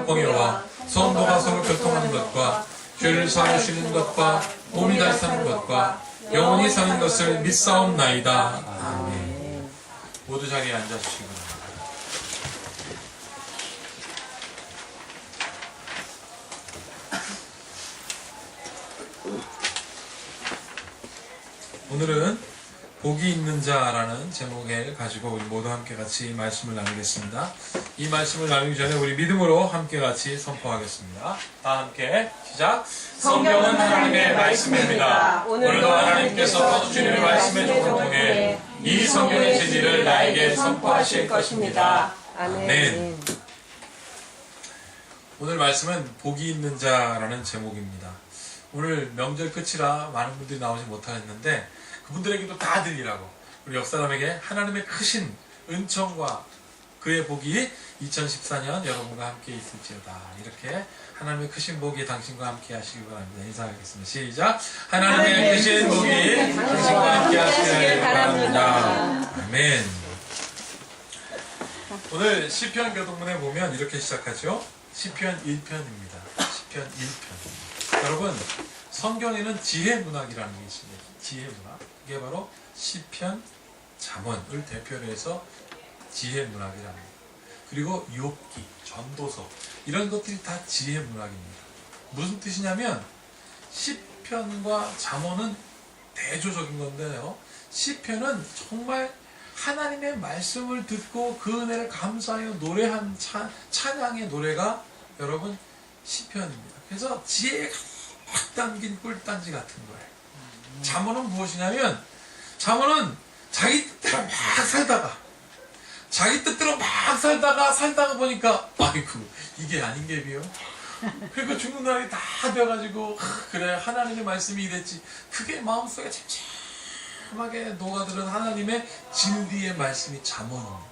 공예와 성도가 서로 교통하는 것과 죄를 사하시는 것과 몸이 다시 사는 것과 영원히 사는 것을 믿사옵나이다. 아멘. 모두 자리에 앉아주시기 바랍니다. 오늘은 복이 있는 자라는 제목을 가지고 우리 모두 함께 같이 말씀을 나누겠습니다. 이 말씀을 나누기 전에 우리 믿음으로 함께 같이 선포하겠습니다. 다 함께 시작. 성경은 하나님의 말씀입니다. 오늘도 하나님께서 주님의 말씀의 종을 통해 이 성경의 진리를 나에게 선포하실 것입니다. 아멘. 오늘 말씀은 복이 있는 자라는 제목입니다. 오늘 명절 끝이라 많은 분들이 나오지 못하였는데 그분들에게도 다 들리라고 우리 옆사람에게 하나님의 크신 은총과 그의 복이 2014년 여러분과 함께 있을지어다. 이렇게 하나님의 크신 복이 당신과 함께 하시기 바랍니다. 인사하겠습니다. 시작. 하나님의 크신 복이 당신과 함께 하시길 바랍니다. 아멘. 오늘 시편 교독문에 보면 이렇게 시작하죠. 시편 1편입니다. 시편 1편. 여러분, 성경에는 지혜 문학이라는 게 있습니다. 지혜 문학. 이게 바로 시편, 잠언을 대표로 해서 지혜 문학이라는 거예요. 그리고 욥기, 전도서 이런 것들이 다 지혜 문학입니다. 무슨 뜻이냐면 시편과 잠언은 대조적인 건데요. 시편은 정말 하나님의 말씀을 듣고 그 은혜를 감사하여 노래한 찬양의 노래가 여러분 시편입니다. 그래서 지혜가 확 담긴 꿀단지 같은 거예요. 잠언은 무엇이냐면 잠언은 자기 뜻대로 막 살다가 보니까 아이고 이게 아닌 게 비요. 그리고 죽는 날이 다 돼가지고 그래 하나님의 말씀이 이랬지. 그게 마음속에 침침하게 녹아들은 하나님의 진리의 말씀이 잠언입니다.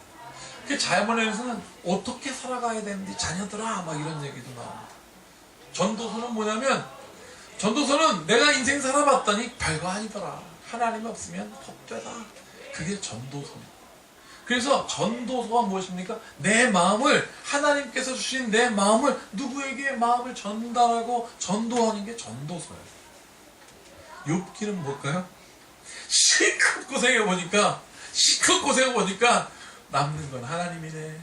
그 잠언에서는 어떻게 살아가야 되는지 자녀들아 막 이런 얘기도 나옵니다. 전도서는 뭐냐면 전도서는 내가 인생 살아봤더니 별거 아니더라. 하나님 없으면 헛되다. 그게 전도서입니다. 그래서 전도서가 무엇입니까? 내 마음을 하나님께서 주신 내 마음을 누구에게 마음을 전달하고 전도하는 게 전도서예요. 욥기는 뭘까요? 실컷 고생해보니까 남는 건 하나님이네.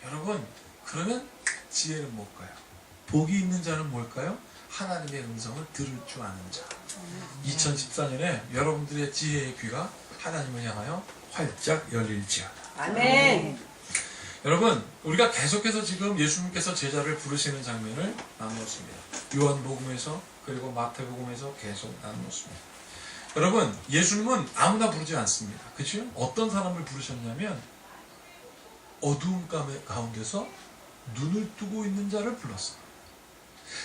여러분, 그러면 지혜는 뭘까요? 복이 있는 자는 뭘까요? 하나님의 음성을 들을 줄 아는 자. 2014년에 여러분들의 지혜의 귀가 하나님을 향하여 활짝 열릴지어다. 아멘. 여러분, 우리가 계속해서 지금 예수님께서 제자를 부르시는 장면을 나누었습니다. 요한복음에서 그리고 마태복음에서 계속 나누었습니다. 여러분, 예수님은 아무나 부르지 않습니다. 그렇죠? 어떤 사람을 부르셨냐면 어두움 가운데서 눈을 뜨고 있는 자를 불렀어요.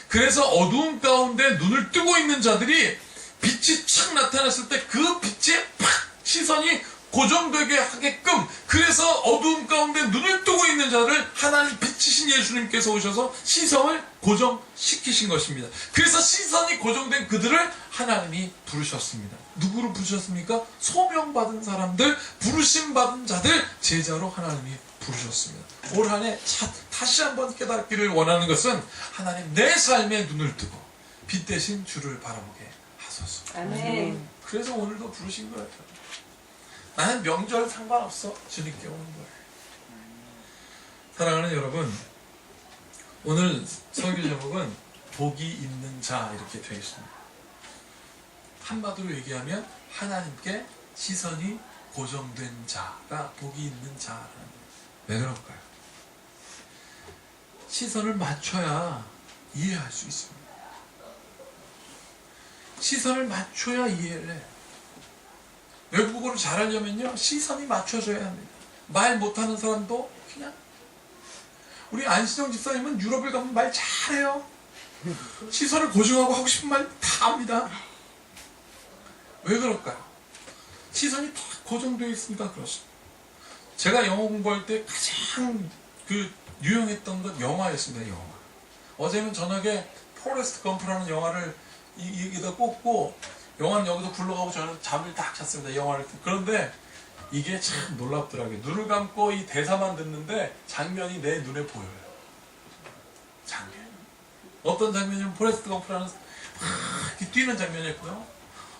그래서 어두움 가운데 눈을 뜨고 있는 자들이 빛이 착 나타났을 때 그 빛에 팍 시선이 고정되게 하게끔, 그래서 어두움 가운데 눈을 뜨고 있는 자를 하나님 빛이신 예수님께서 오셔서 시선을 고정시키신 것입니다. 그래서 시선이 고정된 그들을 하나님이 부르셨습니다. 누구를 부르셨습니까? 소명받은 사람들, 부르심받은 자들, 제자로 하나님이 부르셨습니다. 올 한 해 다시 한번 깨닫기를 원하는 것은 하나님 내 삶에 눈을 뜨고 빛 대신 주를 바라보게 하소서. 아멘. 그래서 오늘도 부르신 거예요. 나는 명절 상관없어. 주님께 오는 거예요. 사랑하는 여러분, 오늘 설교 제목은 복이 있는 자 이렇게 되어 있습니다. 한마디로 얘기하면 하나님께 시선이 고정된 자가 복이 있는 자라는 거예요. 왜 그럴까요? 시선을 맞춰야 이해할 수 있습니다. 시선을 맞춰야 이해를 해요. 외국어를 잘하려면요 시선이 맞춰져야 합니다. 말 못하는 사람도 그냥, 우리 안시정 집사님은 유럽을 가면 말 잘해요. 시선을 고정하고 하고 싶은 말 다 합니다. 왜 그럴까요? 시선이 다 고정되어 있으니까 그렇습니다. 제가 영어 공부할 때 가장 유용했던 건 영화였습니다. 영화. 어제는 저녁에 포레스트 검프라는 영화를 여기다 꽂고 영화는 여기서 굴러가고 저는 잠을 딱 잤습니다. 영화를. 그런데 이게 참 놀랍더라고요. 눈을 감고 이 대사만 듣는데 장면이 내 눈에 보여요. 어떤 장면이면 포레스트 검프라는 막 이렇게 뛰는 장면이었고요.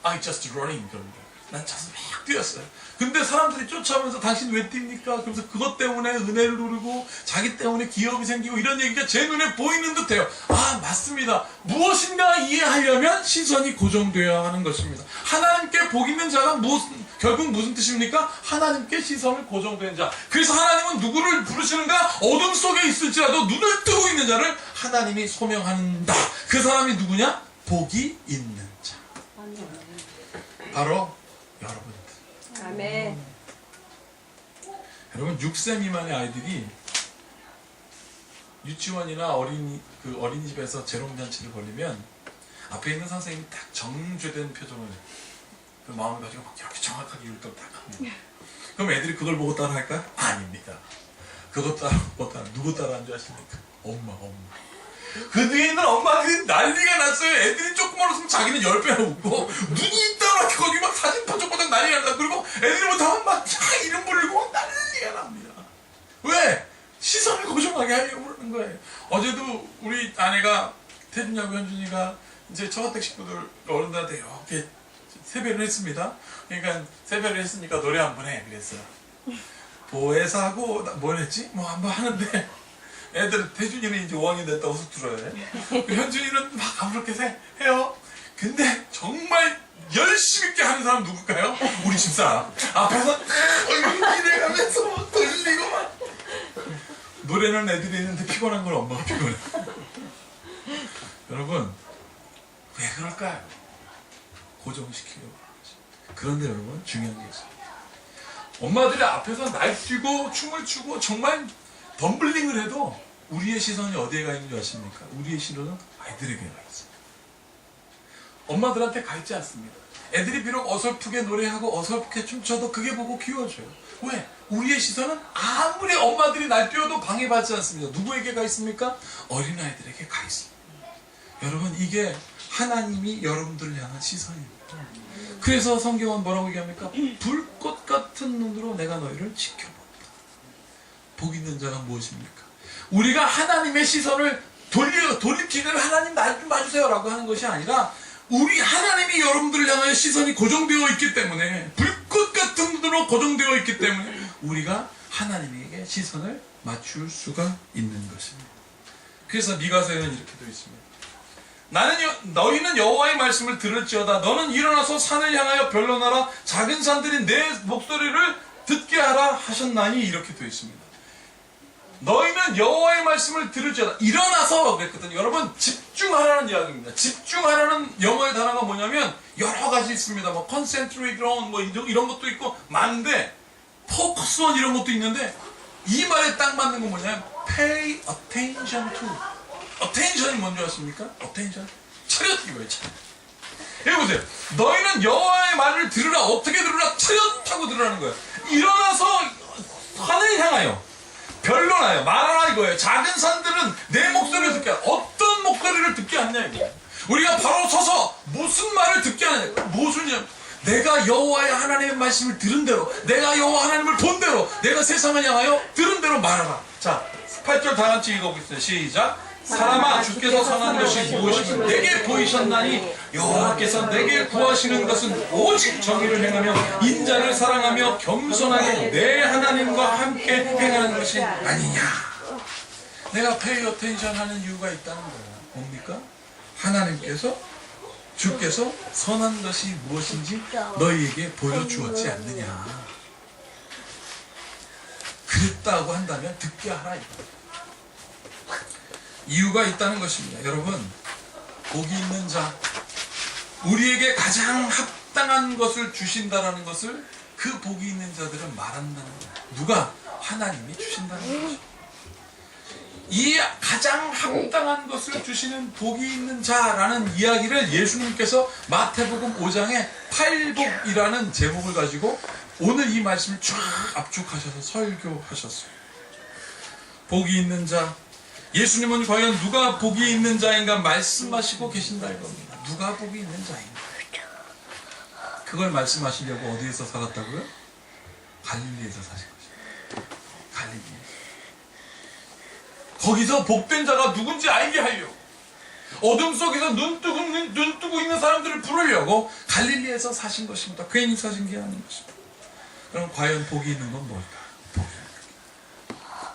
I just running 그럽니다. 난 차서 막 뛰었어요. 근데 사람들이 쫓아오면서 당신 왜 뜁니까? 그러면서 그것 때문에 은혜를 누리고 자기 때문에 기업이 생기고 이런 얘기가 제 눈에 보이는 듯해요. 아, 맞습니다. 무엇인가 이해하려면 시선이 고정되어야 하는 것입니다. 하나님께 복 있는 자가 결국 무슨 뜻입니까? 하나님께 시선을 고정된 자. 그래서 하나님은 누구를 부르시는가? 어둠 속에 있을지라도 눈을 뜨고 있는 자를 하나님이 소명한다. 그 사람이 누구냐? 복이 있는 자. 바로 여러분들. 아멘. 여러분 6세 미만의 아이들이 유치원이나 어린이집에서 재롱잔치를 벌리면 앞에 있는 선생님이 딱 정죄된 표정을 그 마음을 가지고 막 이렇게 정확하게 율동을 딱 합니다. 그럼 애들이 그걸 보고 따라할까요? 아닙니다. 그거 누구 따라한 줄 아십니까? 엄마. 그 뒤에 있는 엄마들이 난리가 났어요. 애들이 조금만 웃으면 자기는 10배나 웃고 눈이 있다고 거기 막 사진 번쩍번쩍 난리가 난다. 그리고 애들이 못하면 막 이름 부르고 난리가 납니다. 왜? 시선을 고정하게 하려고 그러는 거예요. 어제도 우리 아내가 태준이하고 현준이가 이제 처가댁 식구들 어른들한테 이렇게 세배를 했습니다. 그러니까 세배를 했으니까 노래 한번 해 그랬어요. 보혜사고 뭘 했지? 뭐 한번 하는데 애들 태준이는 이제 5학년 됐다고 쑥 들어요. 현준이는 막 아무렇게 해요. 근데 정말 열심히 있게 하는 사람 누굴까요? 우리 집사람. 앞에서 이래가면서 막 돌리고 막 노래는 애들이 있는데 피곤한 건 엄마가 피곤해. 여러분 왜 그럴까요? 고정시키려고 그러지. 그런데 여러분 중요한 게 있어요. 엄마들이 앞에서 날뛰고 춤을 추고 정말 덤블링을 해도 우리의 시선이 어디에 가 있는 줄 아십니까? 우리의 시선은 아이들에게 가 있어요. 엄마들한테 가 있지 않습니다. 애들이 비록 어설프게 노래하고 어설프게 춤춰도 그게 보고 귀여워져요. 왜? 우리의 시선은 아무리 엄마들이 날뛰어도 방해받지 않습니다. 누구에게 가 있습니까? 어린아이들에게 가 있습니다. 여러분 이게 하나님이 여러분들을 향한 시선입니다. 그래서 성경은 뭐라고 얘기합니까? 불꽃 같은 눈으로 내가 너희를 지켜본다. 복 있는 자가 무엇입니까? 우리가 하나님의 시선을 돌리키는 하나님 날 좀 봐주세요 라고 하는 것이 아니라 우리 하나님이 여러분들을 향하여 시선이 고정되어 있기 때문에 불꽃 같은 눈으로 고정되어 있기 때문에 우리가 하나님에게 시선을 맞출 수가 있는 것입니다. 그래서 미가서에는 이렇게 되어 있습니다. 너희는 여호와의 말씀을 들을지어다. 너는 일어나서 산을 향하여 변론하라. 작은 산들이 내 목소리를 듣게 하라 하셨나니 이렇게 되어 있습니다. 너희는 여호와의 말씀을 들을지어다. 일어나서 그랬거든요. 여러분 집중하라는 이야기입니다. 집중하라는 영어의 단어가 뭐냐면 여러 가지 있습니다. 뭐 concentrate on 뭐 이런 것도 있고 많은데 focus on 이런 것도 있는데 이 말에 딱 맞는 건 뭐냐면 pay attention to. attention이 뭔지 아십니까? attention. 차렷 이거예요. 차렷. 여기 보세요. 너희는 여호와의 말을 들으라. 어떻게 들으라? 차렷하고 들으라는 거예요. 일어나서 산을 향하여 변론하여 말하라 이거예요. 작은 산들은 내 목소리를 듣게 하라. 어떤 목소리를 듣게 하느냐 이거예요. 우리가 바로 서서 무슨 말을 듣게 하느냐. 무엇이냐. 내가 여호와의 하나님의 말씀을 들은 대로, 내가 여호와 하나님을 본 대로, 내가 세상을 향하여 들은 대로 말하라. 자, 8절 다 같이 읽어보겠습니다. 시작. 사람아 주께서 선한 것이 무엇이면 내게 보이셨나니 여호와께서 내게 구하시는 것은 오직 정의를 행하며 인자를 사랑하며 겸손하게 내 하나님과 함께 행하는 것이 아니냐. 내가 pay attention 하는 이유가 있다는 거야. 뭡니까? 하나님께서 주께서 선한 것이 무엇인지 너희에게 보여주었지 않느냐. 그랬다고 한다면 듣게 하라 이거야. 이유가 있다는 것입니다. 여러분 복이 있는 자, 우리에게 가장 합당한 것을 주신다라는 것을 그 복이 있는 자들은 말한다는 거예요. 누가? 하나님이 주신다는 거죠. 이 가장 합당한 것을 주시는 복이 있는 자라는 이야기를 예수님께서 마태복음 5장에 팔복이라는 제목을 가지고 오늘 이 말씀을 쫙 압축하셔서 설교하셨어요. 복이 있는 자, 예수님은 과연 누가 복이 있는 자인가 말씀하시고 계신다 이겁니다. 누가 복이 있는 자인가. 그걸 말씀하시려고 어디에서 살았다고요? 갈릴리에서 사신 것입니다. 갈릴리. 거기서 복된 자가 누군지 알게 하려고. 어둠 속에서 눈 뜨고 있는 사람들을 부르려고 갈릴리에서 사신 것입니다. 괜히 사신 게 아닌 것입니다. 그럼 과연 복이 있는 건 뭘까?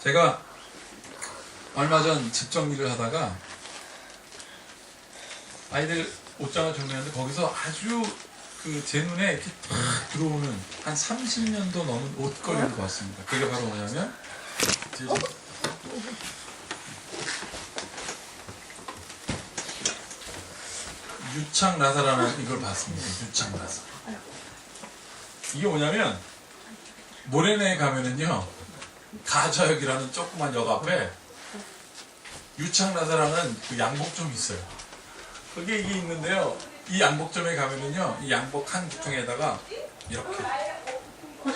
제가 얼마 전 집 정리를 하다가 아이들 옷장을 정리하는데 거기서 아주 제 눈에 이렇게 탁 들어오는 한 30년도 넘은 옷걸이를 봤습니다. 그게 바로 뭐냐면 유창라사라는 이걸 봤습니다. 유창라사. 이게 뭐냐면 모래내에 가면은요 가좌역이라는 조그만 역 앞에 유창라사라는 그 양복점이 있어요. 그게 이게 있는데요. 이 양복점에 가면은요 이 양복 한 구통에다가 이렇게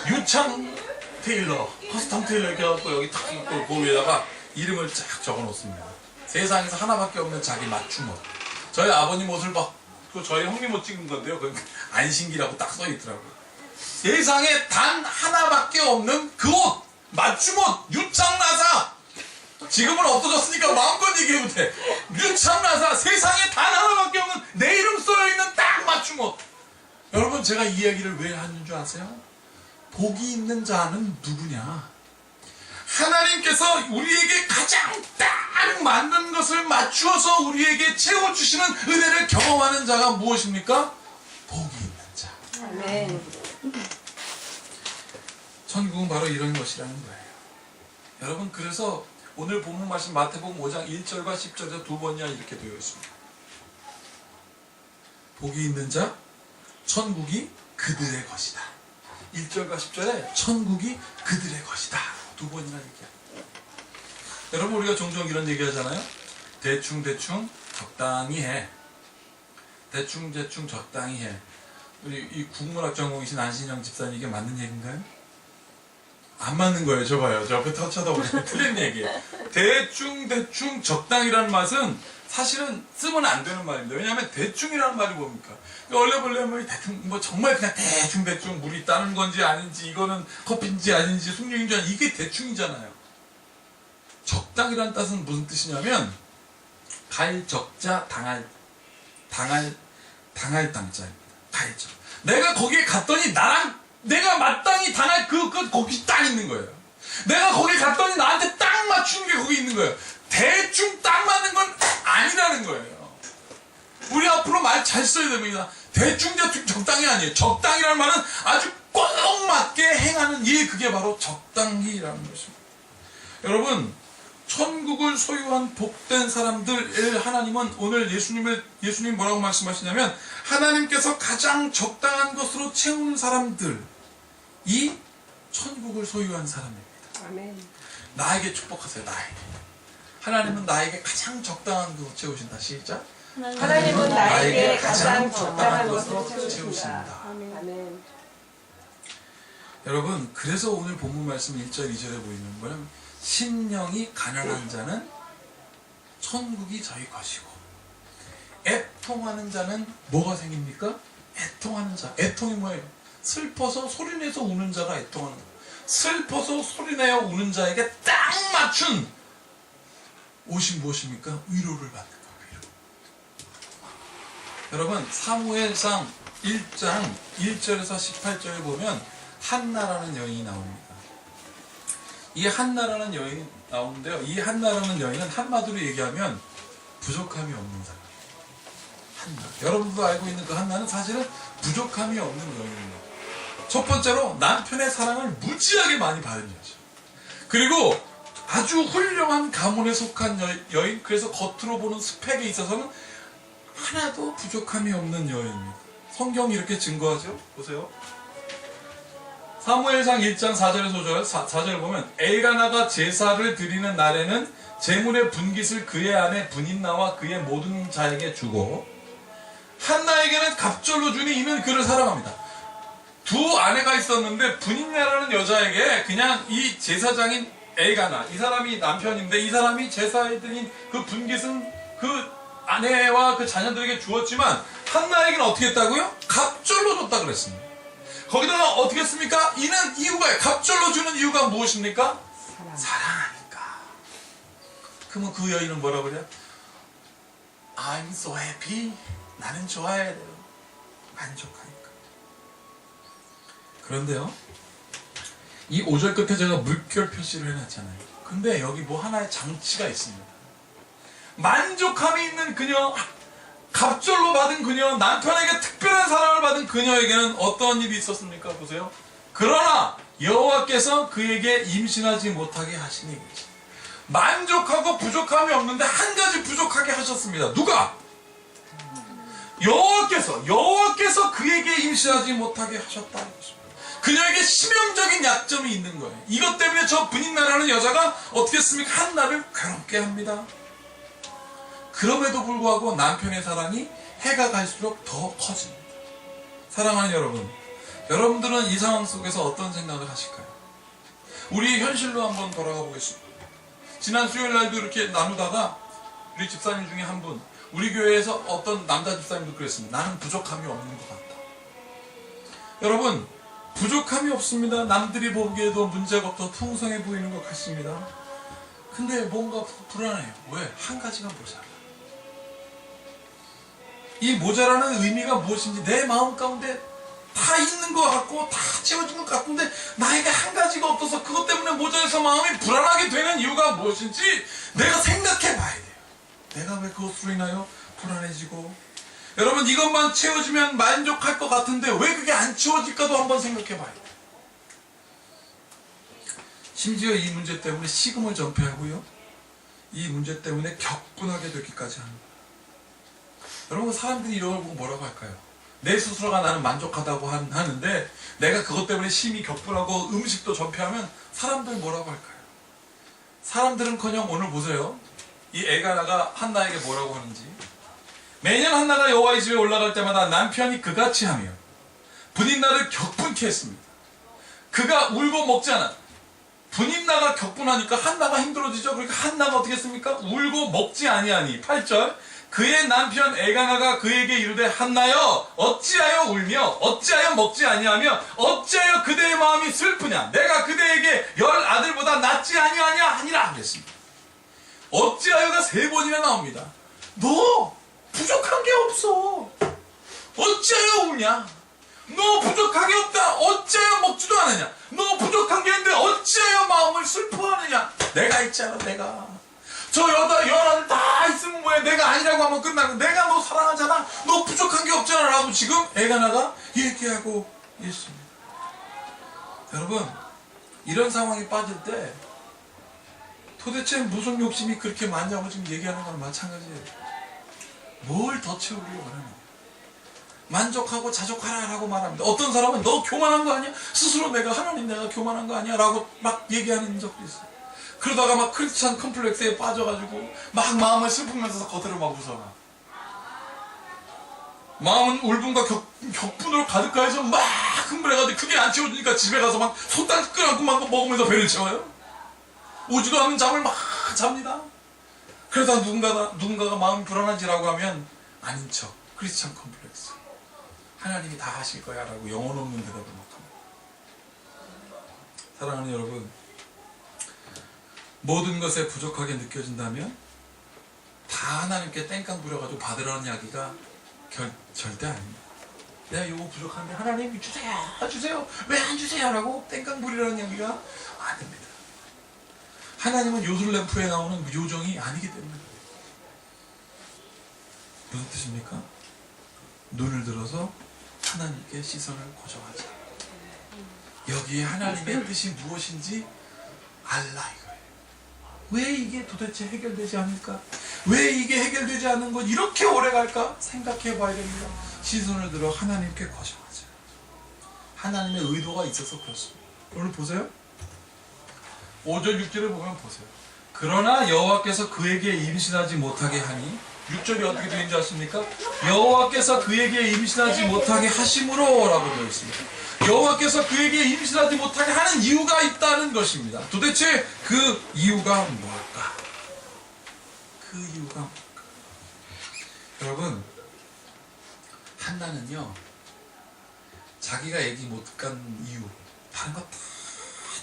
유창 테일러, 커스텀 테일러 이렇게 해갖고 여기 탁 있고 그 위에다가 이름을 쫙 적어 놓습니다. 세상에서 하나밖에 없는 자기 맞춤 옷. 저희 아버님 옷을 받고 저희 형님 옷 찍은 건데요. 그 안신기라고 딱 써 있더라고요. 세상에 단 하나밖에 없는 그 옷, 맞춤 옷, 유창라사. 지금은 없어졌으니까 마음껏 얘기해도 돼. 유창라사, 세상에 단 하나밖에 없는 내 이름 써있는 딱 맞춤 옷. 여러분 제가 이 이야기를 왜 하는 줄 아세요? 복이 있는 자는 누구냐? 하나님께서 우리에게 가장 딱 맞는 것을 맞추어서 우리에게 채워주시는 은혜를 경험하는 자가 무엇입니까? 복이 있는 자. 네. 천국은 바로 이런 것이라는 거예요. 여러분 그래서 오늘 본문 말씀 마태복음 5장 1절과 10절에서 두 번이나 이렇게 되어 있습니다. 복이 있는 자, 천국이 그들의 것이다. 1절과 10절에 천국이 그들의 것이다. 두 번이나 얘기합니다. 여러분 우리가 종종 이런 얘기 하잖아요. 대충 적당히 해. 대충 적당히 해. 우리 이 국문학 전공이신 안신영 집사님 이게 맞는 얘기인가요? 안 맞는 거예요. 저 봐요. 저 앞에 쳐다보면 틀린 얘기예요. 대충 적당이라는 맛은 사실은 쓰면 안 되는 말입니다. 왜냐하면 대충이라는 말이 뭡니까? 원래 대충 뭐 정말 그냥 대충 물이 따는 건지 아닌지 이거는 커피인지 아닌지 숭늉인지 아닌지 이게 대충이잖아요. 적당이라는 뜻은 무슨 뜻이냐면 갈 적자 당할 당자입니다. 갈적. 내가 거기에 갔더니 내가 마땅히 당할 거기 딱 있는 거예요. 내가 거기 갔더니 나한테 딱 맞추는 게 거기 있는 거예요. 대충 딱 맞는 건 아니라는 거예요. 우리 앞으로 말 잘 써야 됩니다. 대충 적당히 아니에요. 적당이라는 말은 아주 꼭 맞게 행하는 일, 그게 바로 적당히라는 것입니다. 여러분, 천국을 소유한 복된 사람들, 하나님은 오늘 예수님 뭐라고 말씀하시냐면 하나님께서 가장 적당한 것으로 채우는 사람들, 이 천국을 소유한 사람입니다. 아멘. 나에게 축복하세요. 나에게. 하나님은 나에게 가장 적당한 것으로 채우신다. 시작. 하나님은 나에게 가장 적당한 것으로 것으로 채우신다. 아멘. 여러분, 그래서 오늘 본문 말씀 1절 2절에 보이는 거는 심령이 가난한 자는 천국이 저희 것이고 애통하는 자는 뭐가 생깁니까? 애통하는 자. 애통이 뭐예요? 슬퍼서 소리내서 우는 자가 애통하는 거예요. 슬퍼서 소리내어 우는 자에게 딱 맞춘 옷이 무엇입니까? 위로를 받는 거예요. 위로. 여러분 사무엘상 1장 1절에서 18절에 보면 한나라는 여인이 나옵니다. 이 한나라는 여인이 나오는데요. 이 한나라는 여인은 한마디로 얘기하면 부족함이 없는 사람. 한나. 여러분도 알고 있는 그 한나는 사실은 부족함이 없는 여인입니다. 첫 번째로 남편의 사랑을 무지하게 많이 받은 여자. 그리고 아주 훌륭한 가문에 속한 여인. 그래서 겉으로 보는 스펙에 있어서는 하나도 부족함이 없는 여인입니다. 성경이 이렇게 증거하죠. 보세요. 사무엘상 1장 4절에서 4절 보면 엘가나가 제사를 드리는 날에는 제물의 분깃을 그의 아내 분인나와 그의 모든 자에게 주고 한나에게는 갑절로 주니 이는 그를 사랑합니다. 두 아내가 있었는데 분인나라는 여자에게 그냥 이 제사장인 엘가나, 이 사람이 남편인데 이 사람이 제사에 드린 그 분깃은 그 아내와 그 자녀들에게 주었지만 한나에게는 어떻게 했다고요? 갑절로 줬다 그랬습니다. 거기다가 어떻게 했습니까? 이는 이유가, 갑절로 주는 이유가 무엇입니까? 사랑하니까. 그러면 그 여인은 뭐라 그래요? I'm so happy. 나는 좋아해야 돼요. 만족하니까. 그런데요, 이 5절 끝에 제가 물결 표시를 해놨잖아요. 근데 여기 뭐 하나의 장치가 있습니다. 만족함이 있는 그녀, 갑절로 받은 그녀, 남편에게 특별한 사랑을 받은 그녀에게는 어떤 일이 있었습니까? 보세요. 그러나 여호와께서 그에게 임신하지 못하게 하시니, 만족하고 부족함이 없는데 한 가지 부족하게 하셨습니다. 누가? 여호와께서 그에게 임신하지 못하게 하셨다. 그녀에게 치명적인 약점이 있는 거예요. 이것 때문에 저 분인나라는 여자가 어떻게 했습니까? 한나를 괴롭게 합니다. 그럼에도 불구하고 남편의 사랑이 해가 갈수록 더 커집니다. 사랑하는 여러분, 여러분들은 이 상황 속에서 어떤 생각을 하실까요? 우리 현실로 한번 돌아가 보겠습니다. 지난 수요일 날도 이렇게 나누다가 우리 집사님 중에 한 분, 우리 교회에서 어떤 남자 집사님도 그랬습니다. 나는 부족함이 없는 것 같다. 여러분, 부족함이 없습니다. 남들이 보기에도 문제가 없어 풍성해 보이는 것 같습니다. 근데 뭔가 불안해요. 왜? 한 가지가 모자라. 이 모자라는 의미가 무엇인지 내 마음 가운데 다 있는 것 같고 다 채워진 것 같은데 나에게 한 가지가 없어서 그것 때문에 모자라서 마음이 불안하게 되는 이유가 무엇인지 내가 생각해 봐야 돼요. 내가 왜 그것으로 인하여 불안해지고, 여러분 이것만 채워지면 만족할 것 같은데 왜 그게 안 채워질까도 한번 생각해 봐야 돼요. 심지어 이 문제 때문에 식음을 전폐하고요, 이 문제 때문에 격분하게 되기까지 합니다. 여러분, 사람들이 이런 걸 보고 뭐라고 할까요? 내 스스로가 나는 만족하다고 하는데 내가 그것 때문에 심히 격분하고 음식도 전폐하면 사람들이 뭐라고 할까요? 사람들은커녕 오늘 보세요. 이 에가나가 한나에게 뭐라고 하는지. 매년 한나가 여호와의 집에 올라갈 때마다 남편이 그같이 하며 분인나를 격분케 했습니다. 그가 울고 먹지 않아. 분인나가 격분하니까 한나가 힘들어지죠. 그러니까 한나가 어떻게 했습니까? 울고 먹지 아니하니. 8절, 그의 남편 에가나가 그에게 이르되, 한나여 어찌하여 울며 어찌하여 먹지 아니하며 어찌하여 그대의 마음이 슬프냐? 내가 그대에게 10 아들보다 낫지 아니하냐 하니라 그랬습니다. 어찌하여가 3번이나 나옵니다. 너 부족한 게 없어. 어찌하여 우냐? 너 부족한 게 없다. 어찌하여 먹지도 않느냐? 너 부족한 게 있는데 어찌하여 마음을 슬퍼하느냐? 내가 있잖아, 내가. 저 여자들 다 있으면 뭐해? 내가 아니라고 하면 끝나는, 내가 너 사랑하잖아. 너 부족한 게 없잖아 라고 지금 에가나가 얘기하고 있습니다. 여러분, 이런 상황에 빠질 때 도대체 무슨 욕심이 그렇게 많냐고 지금 얘기하는 거랑 마찬가지예요. 뭘 더 채우기를 원하느냐? 만족하고 자족하라 라고 말합니다. 어떤 사람은 너 교만한 거 아니야? 스스로 하나님 내가 교만한 거 아니야? 라고 막 얘기하는 적도 있어요. 그러다가 막 크리스찬 컴플렉스에 빠져가지고 막 마음을 슬프면서 겉으로 막 웃어라. 마음은 울분과 격분으로 가득해서 막 흥분해가지고 그게 안 채워지니까 집에 가서 막 손딱 끌어안고 막 먹으면서 배를 채워요. 오지도 않는 잠을 막 잡니다. 그러다 누군가가 마음이 불안한지라고 하면 아닌 척, 크리스찬 컴플렉스. 하나님이 다 하실 거야 라고 영혼 없는 대답을 막 합니다. 사랑하는 여러분, 모든 것에 부족하게 느껴진다면 다 하나님께 땡깡 부려가지고 받으라는 이야기가 절대 아닙니다. 내가 이거 부족한데 하나님 주세요. 왜 안 주세요? 라고 땡깡 부리라는 이야기가 아닙니다. 하나님은 요술램프에 나오는 요정이 아니기 때문에. 무슨 뜻입니까? 눈을 들어서 하나님께 시선을 고정하자. 여기에 하나님의 뜻이 무엇인지 알라 이거예요. 왜 이게 도대체 해결되지 않을까? 왜 이게 해결되지 않는 건 이렇게 오래 갈까? 생각해 봐야 됩니다. 시선을 들어 하나님께 고정하자. 하나님의 의도가 있어서 그렇습니다. 오늘 보세요. 5절 6절을 보면 보세요. 그러나 여호와께서 그에게 임신하지 못하게 하니, 6절이 어떻게 되는지 아십니까? 여호와께서 그에게 임신하지 못하게 하심으로 라고 되어 있습니다. 여호와께서 그에게 임신하지 못하게 하는 이유가 있다는 것입니다. 도대체 그 이유가 뭘까? 그 이유가 뭘까? 여러분, 한나는요, 자기가 아기 못 간 이유, 다른 거 다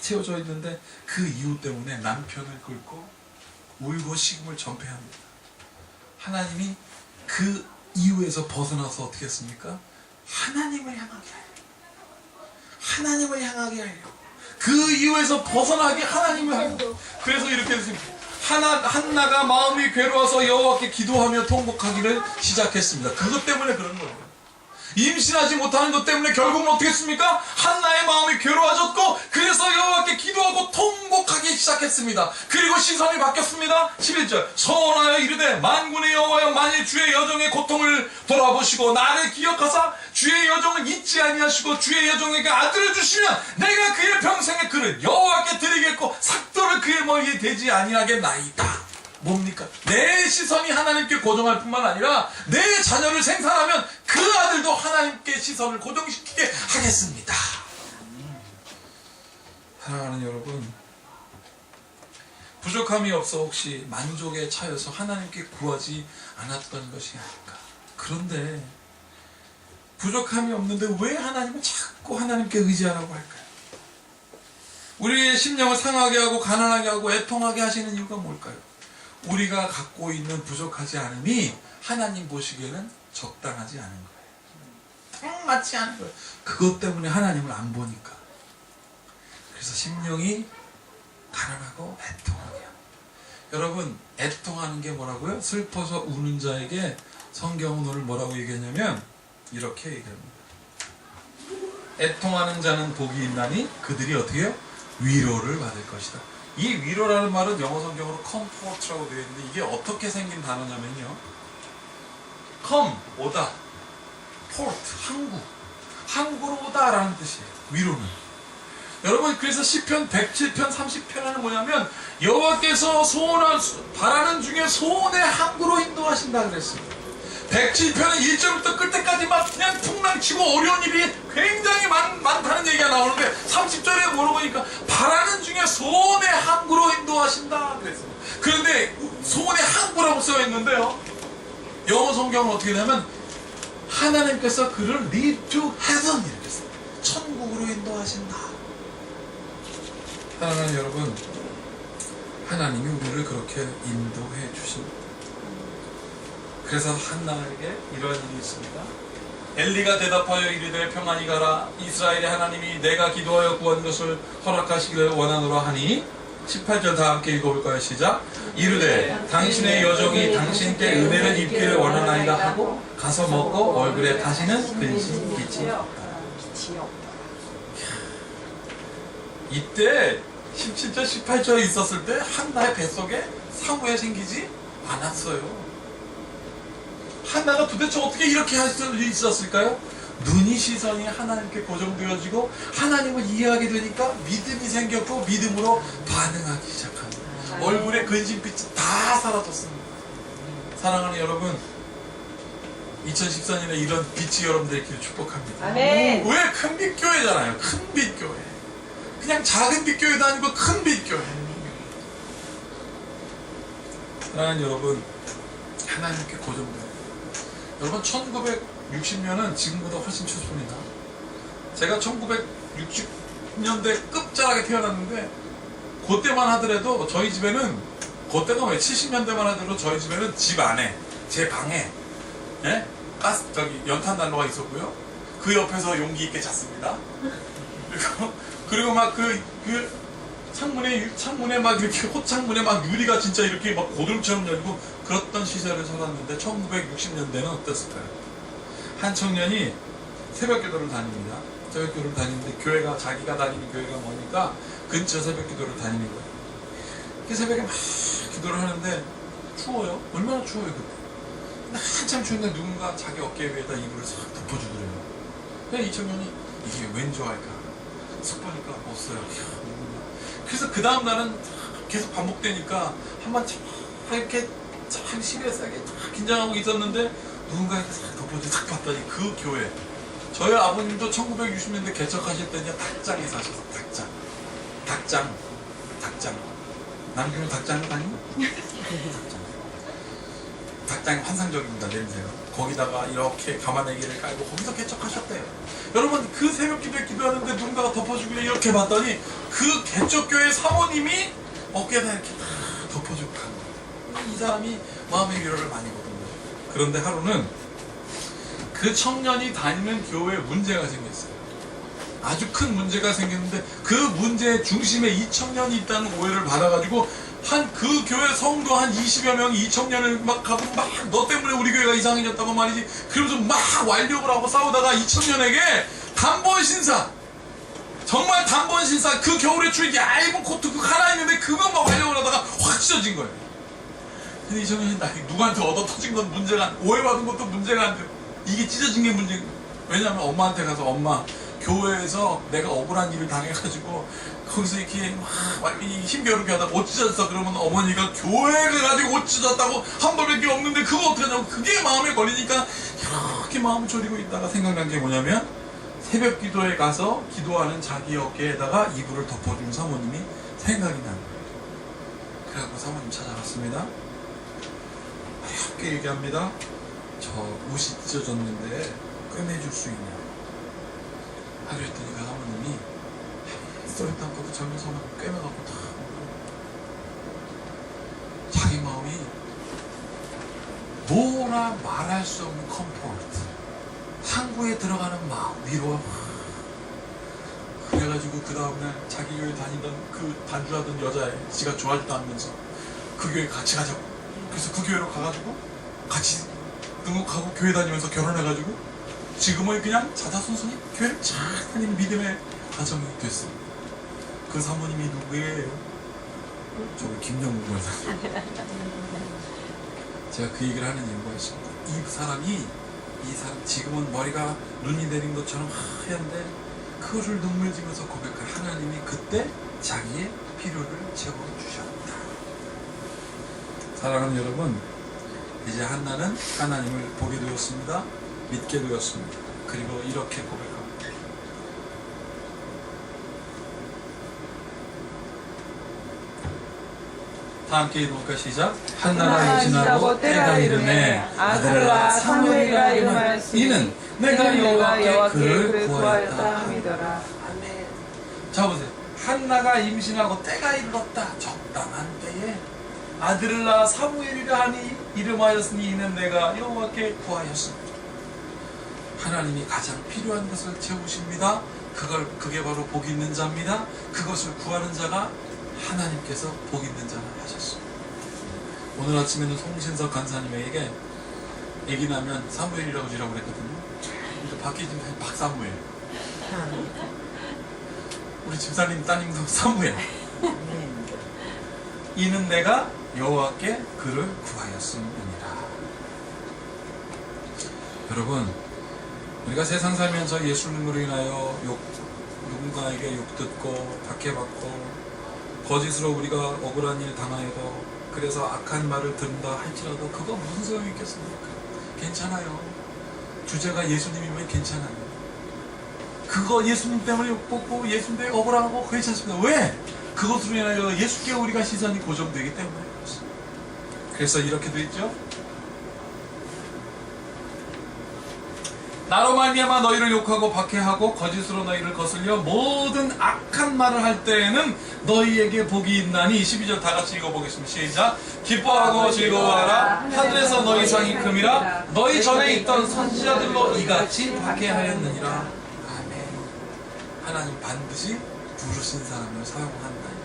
채워져 있는데 그 이유 때문에 남편을 긁고 울고 식음을 전폐합니다. 하나님이 그 이유에서 벗어나서 어떻게 했습니까? 하나님을 향하게 하려. 하나님을 향하게 하려. 그 이유에서 벗어나게 하나님을 하려. 그래서 이렇게 했습니다. 한나가 마음이 괴로워서 여호와께 기도하며 통곡하기를 시작했습니다. 그것 때문에 그런 거예요. 임신하지 못하는 것 때문에 결국은 어떻게 했습니까? 한나의 마음이 괴로워졌고 그래서 여호와께 기도하고 통곡하기 시작했습니다. 그리고 시선이 바뀌었습니다. 11절 서원하여 이르되 만군의 여호와여 만일 주의 여종의 고통을 돌아보시고 나를 기억하사 주의 여종을 잊지 아니하시고 주의 여종에게 아들을 주시면 내가 그의 평생의 그를 여호와께 드리겠고 삭도를 그의 머리에 대지 아니하겠나이다. 뭡니까? 내 시선이 하나님께 고정할 뿐만 아니라 내 자녀를 생산하면 그 아들도 하나님께 시선을 고정시키게 하겠습니다. 사랑하는 여러분, 부족함이 없어 혹시 만족에 차여서 하나님께 구하지 않았던 것이 아닐까? 그런데 부족함이 없는데 왜 하나님은 자꾸 하나님께 의지하라고 할까요? 우리의 심령을 상하게 하고 가난하게 하고 애통하게 하시는 이유가 뭘까요? 우리가 갖고 있는 부족하지 않음이 하나님 보시기에는 적당하지 않은 거예요. 딱 맞지 않은 거예요. 그것 때문에 하나님을 안 보니까. 그래서 심령이 가난하고 애통하게 합니다. 여러분, 애통하는 게 뭐라고요? 슬퍼서 우는 자에게 성경은 오늘 뭐라고 얘기했냐면 이렇게 얘기합니다. 애통하는 자는 복이 있나니 그들이 어떻게 해요? 위로를 받을 것이다. 이 위로라는 말은 영어 성경으로 comfort라고 되어 있는데 이게 어떻게 생긴 단어냐면요. come, 오다. port, 항구로 오다라는 뜻이에요. 위로는. 여러분, 그래서 시편 107편 30편에는 뭐냐면 여호와께서 바라는 중에 소원의 항구로 인도하신다 그랬습니다. 107편은 1절부터 끝에까지 막 그냥 풍랑치고 어려운 일이 굉장히 많다는 얘기가 나오는데 30절에 물어보니까 바라는 중에 소원의 항구로 인도하신다 그랬습니다. 그런데 소원의 항구라고 써 있는데요. 영어 성경은 어떻게 되냐면 하나님께서 그를 lead to heaven 이렇게 써요. 천국으로 인도하신다. 사랑하는 여러분, 하나님이 우리를 그렇게 인도해 주십니다. 그래서 한나에게 이러한 일이 있습니다. 엘리가 대답하여 이르되 평안히 가라. 이스라엘의 하나님이 내가 기도하여 구한 것을 허락하시기를 원하노라 하니 18절 다 함께 읽어볼까요? 시작. 이르되 당신의 여종이 당신께 은혜를 입기를 원하나이다 하고 가서 먹고 얼굴에 다시는 근심 빛이 없다. 이때 17절 18절에 있었을 때 한나의 뱃속에 사무에 생기지 않았어요. 한나가 도대체 어떻게 이렇게 할 수 있었을까요? 눈이 시선이 하나님께 고정되어지고 하나님을 이해하게 되니까 믿음이 생겼고 믿음으로 반응하기 시작합니다. 얼굴에 근심빛이 다 사라졌습니다. 사랑하는 여러분, 2014년에 이런 빛이 여러분들 있기를 축복합니다. 아멘. 왜 큰 빛교회잖아요. 큰 빛교회. 그냥 작은 빛교회도 아니고 큰 빛교회. 사랑하는 여러분, 하나님께 고정됩니다. 여러분, 1960년은 지금보다 훨씬 추습니다. 제가 1960년대 끝자락에 태어났는데 그때만 하더라도 저희 집에는, 그때가 왜 70년대만 하더라도 저희 집에는 집 안에 제 방에 연탄 난로가 있었고요. 그 옆에서 용기 있게 잤습니다. 그리고 막 그 창문에 막 이렇게 호창문에 막 유리가 진짜 이렇게 막 고드름처럼 열리고 그랬던 시절을 살았는데 1960년대는 어땠을까요? 한 청년이 새벽 기도를 다닙니다. 새벽 기도를 다니는데 교회가, 자기가 다니는 교회가 뭐니까 근처 새벽 기도를 다니는 거예요. 그 새벽에 막 기도를 하는데 추워요. 얼마나 추워요 그때. 근데 한참 추운데 누군가 자기 어깨 위에다 이불을 싹 덮어주더래요. 그냥 이 청년이 이게 왠 좋아할까? 습하니까 없어요. 그래서 그 다음 날은 계속 반복되니까 한번 이렇게 참 시리어스하게 긴장하고 있었는데 누군가 이렇게 싹 덮어주고 딱 봤더니 그 교회, 저희 아버님도 1960년대 개척하실 때는 닭장에 사셨어요. 닭장. 남기면 닭장을 다니? 닭장이 환상적입니다. 냄새가. 거기다가 이렇게 가마내기를 깔고 거기서 개척하셨대요. 여러분, 그 새벽 기도에 기도하는데 누군가가 덮어주길래 이렇게 봤더니 그 개척교회 사모님이 어깨에다 이렇게 다 덮어주고 간 거예요. 이 사람이 마음의 위로를 많이 받은 거예요. 그런데 하루는 그 청년이 다니는 교회에 문제가 생겼어요. 아주 큰 문제가 생겼는데 그 문제의 중심에 이 청년이 있다는 오해를 받아가지고 한 그 교회 성도 한 20여 명이 이 청년을 막 가고 막 너 때문에 우리 교회가 이상해졌다고 말이지, 그러면서 막 완력을 하고 싸우다가 이 청년에게 단번신사, 정말 단번신사, 그 겨울에 추운 얇은 코트 그거 하나 있는데 그것만 완력을 하다가 확 찢어진 거예요. 근데 이 청년이 나 누구한테 얻어 터진 건 문제가 안 돼, 오해받은 것도 문제가 안 돼, 이게 찢어진 게 문제인 거예요. 왜냐하면 엄마한테 가서 엄마, 교회에서 내가 억울한 일을 당해가지고 거기서 이렇게 막 힘겨루게 하다가 옷 찢어졌어. 그러면 어머니가 교회를 가지고 옷 찢어졌다고 한 벌밖에 없는데 그거 어떡하냐고, 그게 마음에 걸리니까 이렇게 마음 졸이고 있다가 생각난 게 뭐냐면, 새벽 기도에 가서 기도하는 자기 어깨에다가 이불을 덮어준 사모님이 생각이 난 거예요. 그래갖고 사모님 찾아갔습니다. 이렇게 얘기합니다. 저 옷이 찢어졌는데 꺼내줄 수 있냐 하려 했더니 그 사모님이 썰었다 갖고 젊은 사모님 꿰매갖고 다 자기 마음이 뭐라 말할 수 없는 컴포트, 항구에 들어가는 마음, 위로. 그래가지고 그 다음날 자기 교회 다니던 그 단주하던 여자애, 지가 좋아하지도 않으면서 그 교회 같이 가자고, 그래서 그 교회로 가가지고 같이 등록하고 교회 다니면서 결혼해가지고 지금은 그냥 자자손손이 교회를 잘 다니는 믿음의 가정이 됐어요. 그 사모님이 누구예요? 저기 김정국 권사. 제가 그 얘기를 하는 이유가 있습니다. 이 사람 지금은 머리가 눈이 내린 것처럼 하얀데 그거를 눈물 지면서 고백할 하나님이 그때 자기의 필요를 채워주셨다. 사랑하는 여러분, 이제 한나는 하나님을 보게 되었습니다. 믿게 되었습니다. 그리고 이렇게 고백합니다. 다 함께 읽어볼까? 시작. 한나가 임신하고 때가 이르매 아들라 사무엘이라 이름하였으니 이는 내가 여호와께 그를 구하였다 함이더라. 아멘. 자 보세요. 한나가 임신하고 때가 이르렀다. 적당한 때에 아들을 낳아 사무엘이라 하니 이름하였으니 이는 내가 여호와께 구하였습니다. 하나님이 가장 필요한 것을 채우십니다. 그게 바로 복 있는 자입니다. 그것을 구하는 자가 하나님께서 복 있는 자라 하셨습니다. 오늘 아침에는 송신석 간사님에게 아기 나면 사무엘이라고 지라고 그랬거든요. 근데 바뀌지면 박사무엘. 우리 집사님 따님도 사무엘. 이는 내가 여호와께 그를 구하였음이니라. 여러분, 우리가 세상 살면서 예수님으로 인하여 누군가에게 욕 듣고 박해받고 거짓으로 우리가 억울한 일 당하여도, 그래서 악한 말을 듣는다 할지라도 그거 무슨 소용이 있겠습니까? 괜찮아요. 주제가 예수님이면 괜찮아요. 그거 예수님 때문에 욕먹고 예수님 때문에 억울하고 괜찮습니다. 왜? 그것으로 인하여 예수께 우리가 시선이 고정되기 때문에 그렇습니다. 그래서 이렇게 돼 있죠. 나로 말미암아 너희를 욕하고 박해하고 거짓으로 너희를 거슬려 모든 악한 말을 할 때에는 너희에게 복이 있나니. 12절 다 같이 읽어보겠습니다. 시작. 기뻐하고 즐거워하라. 하늘에서 너희 상이 큼이라. 너희 전에 있던 선지자들로 이같이 박해하였느니라. 아멘. 하나님 반드시 부르신 사람을 사용한다.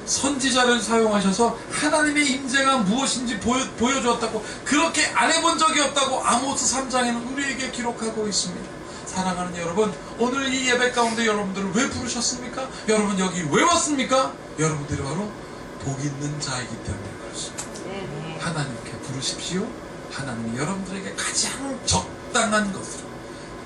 선지자를 사용하셔서 하나님의 임재가 무엇인지 보여주었다고, 그렇게 안 해본 적이 없다고 아모스 3장에는 우리에게 기록하고 있습니다. 사랑하는 여러분, 오늘 이 예배 가운데 여러분들을 왜 부르셨습니까? 여러분 여기 왜 왔습니까? 여러분들이 바로 복 있는 자이기 때문에 그렇습니다. 하나님께 부르십시오. 하나님이 여러분들에게 가장 적당한 것으로,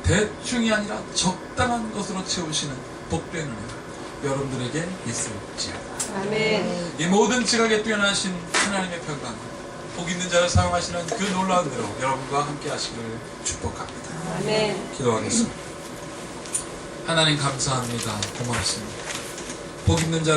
대충이 아니라 적당한 것으로 채우시는 복된 은혜가 여러분들에게 있을지어다. 아멘. 이 모든 지각에 뛰어나신 하나님의 평강, 복 있는 자를 사용하시는 그 놀라운 대로 여러분과 함께 하시기를 축복합니다. 아멘. 기도하겠습니다. 하나님 감사합니다. 고맙습니다. 복 있는 자를